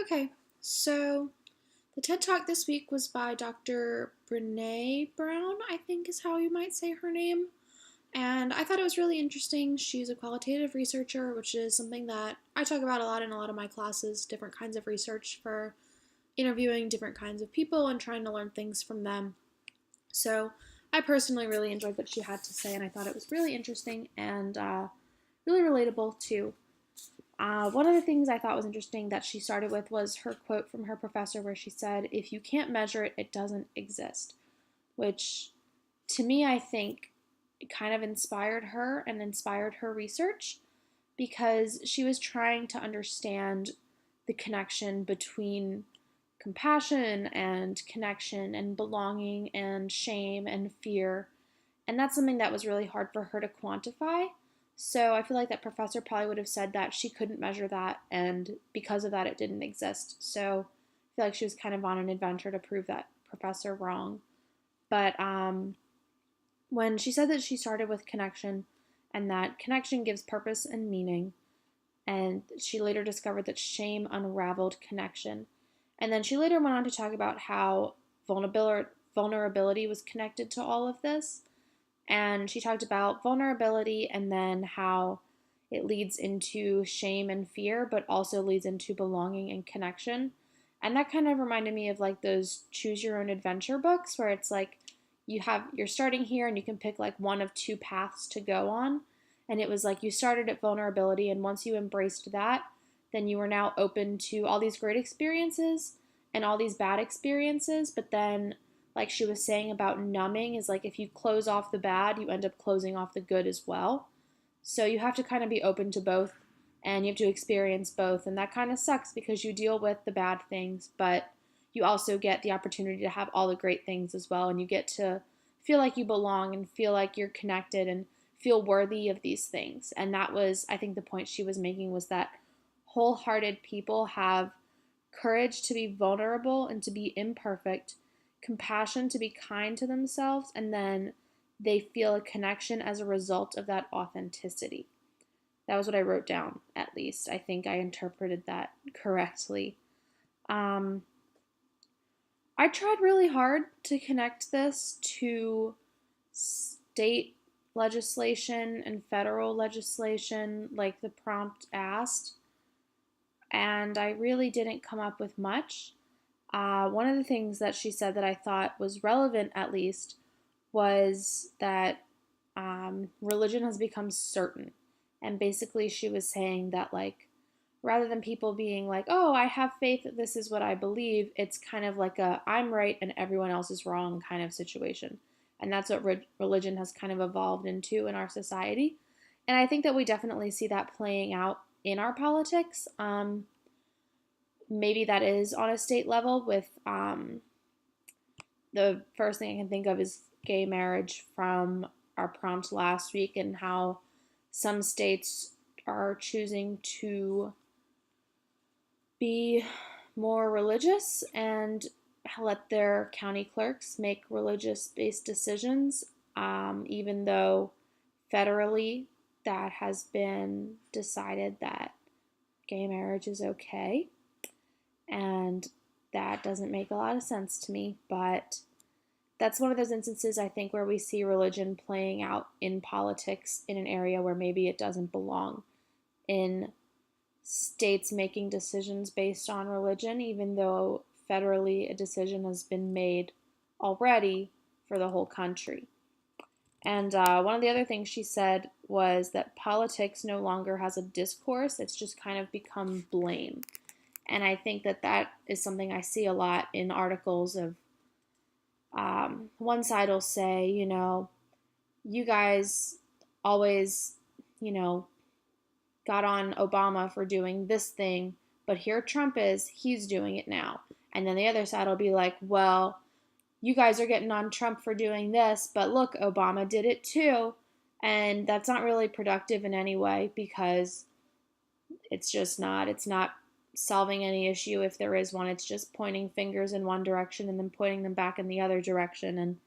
Okay, so the TED Talk this week was by Dr. Brene Brown, I think is how you might say her name. And I thought it was really interesting. She's a qualitative researcher, which is something that I talk about a lot in a lot of my classes, different kinds of research for interviewing different kinds of people and trying to learn things from them. So I personally really enjoyed what she had to say, and I thought it was really interesting and really relatable too. One of the things I thought was interesting that she started with was her quote from her professor, where she said, "If you can't measure it, it doesn't exist," which to me, I think kind of inspired her and inspired her research because she was trying to understand the connection between compassion and connection and belonging and shame and fear. And that's something that was really hard for her to quantify. So I feel like that professor probably would have said that she couldn't measure that, and because of that, it didn't exist. So I feel like she was kind of on an adventure to prove that professor wrong. But when she said that she started with connection and that connection gives purpose and meaning, and she later discovered that shame unraveled connection. And then she later went on to talk about how vulnerability was connected to all of this. And she talked about vulnerability and then how it leads into shame and fear, but also leads into belonging and connection. And that kind of reminded me of like those choose your own adventure books where it's like you're starting here and you can pick like one of two paths to go on. And it was like you started at vulnerability, and once you embraced that, then you were now open to all these great experiences and all these bad experiences. But then, like she was saying about numbing, is like if you close off the bad, you end up closing off the good as well. So you have to kind of be open to both, and you have to experience both. And that kind of sucks because you deal with the bad things, but you also get the opportunity to have all the great things as well. And you get to feel like you belong and feel like you're connected and feel worthy of these things. And that was, I think, the point she was making was that wholehearted people have courage to be vulnerable and to be imperfect, compassion to be kind to themselves, and then they feel a connection as a result of that authenticity. That was what I wrote down, at least. I think I interpreted that correctly. Um, I tried really hard to connect this to state legislation and federal legislation, like the prompt asked, and I really didn't come up with much. One of the things that she said that I thought was relevant, at least, was that religion has become certain. And basically, she was saying that, like, rather than people being like, oh, I have faith that this is what I believe, it's kind of like a I'm right and everyone else is wrong kind of situation. And that's what religion has kind of evolved into in our society. And I think that we definitely see that playing out in our politics. Maybe that is on a state level with the first thing I can think of is gay marriage from our prompt last week, and how some states are choosing to be more religious and let their county clerks make religious based decisions, even though federally that has been decided that gay marriage is okay. And that doesn't make a lot of sense to me, but that's one of those instances I think where we see religion playing out in politics in an area where maybe it doesn't belong, in states making decisions based on religion, even though federally a decision has been made already for the whole country. And one of the other things she said was that politics no longer has a discourse, it's just kind of become blame. And I think that that is something I see a lot in articles of one side will say, you guys always, you know, got on Obama for doing this thing, but here Trump is, he's doing it now. And then the other side will be like, well, you guys are getting on Trump for doing this, but look, Obama did it too. And that's not really productive in any way because it's not solving any issue if there is one. It's just pointing fingers in one direction and then pointing them back in the other direction. And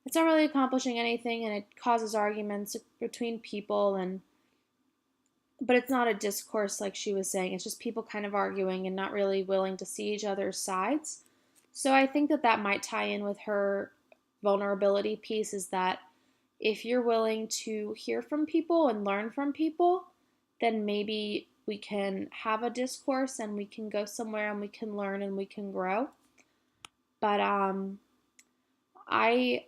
it's not really accomplishing anything, and it causes arguments between people. And but it's not a discourse like she was saying. It's just people kind of arguing and not really willing to see each other's sides. So I think that that might tie in with her vulnerability piece, is that if you're willing to hear from people and learn from people, then maybe we can have a discourse and we can go somewhere and we can learn and we can grow. But I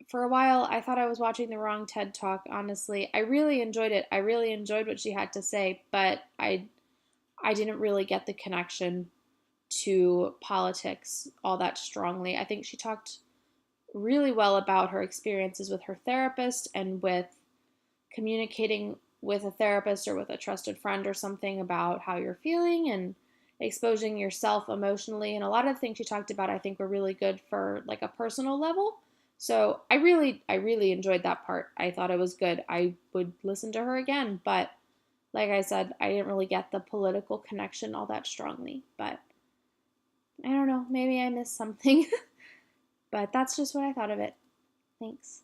for a while I thought I was watching the wrong TED Talk, honestly. I really enjoyed it. I really enjoyed what she had to say, but I didn't really get the connection to politics all that strongly. I think she talked really well about her experiences with her therapist and with communicating with a therapist or with a trusted friend or something about how you're feeling and exposing yourself emotionally. And a lot of the things she talked about I think were really good for like a personal level. So I really enjoyed that part. I thought it was good. I would listen to her again, but like I said, I didn't really get the political connection all that strongly. But I don't know, maybe I missed something. But that's just what I thought of it. Thanks.